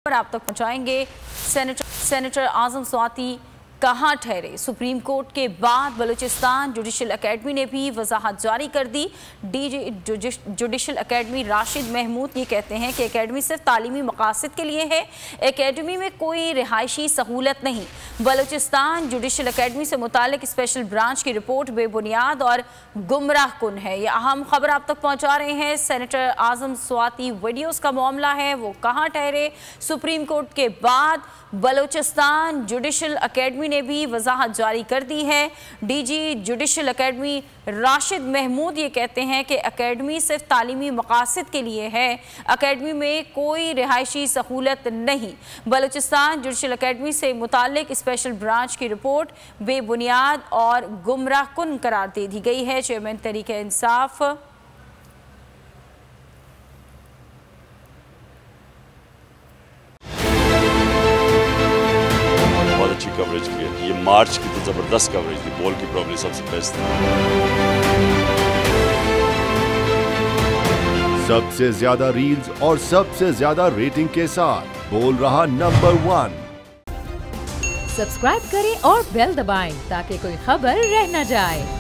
पर आप तक पहुंचाएंगे। सेनेटर आजम स्वाति कहां ठहरे? सुप्रीम कोर्ट के बाद बलूचिस्तान जुडिशल एकेडमी ने भी वजाहत जारी कर दी। जुडिशल एकेडमी राशिद महमूद ये कहते हैं कि एकेडमी सिर्फ तालीमी मकासद के लिए है, एकेडमी में कोई रिहायशी सहूलत नहीं। बलूचिस्तान जुडिशल एकेडमी से मुतालिक स्पेशल ब्रांच की रिपोर्ट बेबुनियाद और गुमराह कुन है। ये अहम खबर आप तक पहुंचा रहे हैं सेनेटर आजम स्वाति। वीडियोस का मामला है, वो कहां ठहरे? सुप्रीम कोर्ट के बाद बलूचिस्तान जुडिशल एकेडमी ने भी वजाहत जारी कर दी है। DG judicial academy Rashid Mahmood ये कहते हैं कि एकेडमी सिर्फ तालीमी मकासद के लिए है, एकेडमी में कोई रिहायशी सहूलत नहीं। बलूचिस्तान जुडिशल एकेडमी से मुतालिक स्पेशल ब्रांच की रिपोर्ट बेबुनियाद और गुमराह कुन करार दे दी गई है। चेयरमैन तहरीक इंसाफ अच्छी कवरेज की है। ये मार्च की तो जबरदस्त कवरेज थी, बॉल की प्रॉब्लम सबसे बेस्ट थी। सबसे ज्यादा रील्स और सबसे ज्यादा रेटिंग के साथ बोल रहा नंबर 1। सब्सक्राइब करें और बेल दबाएं ताकि कोई खबर रह न जाए।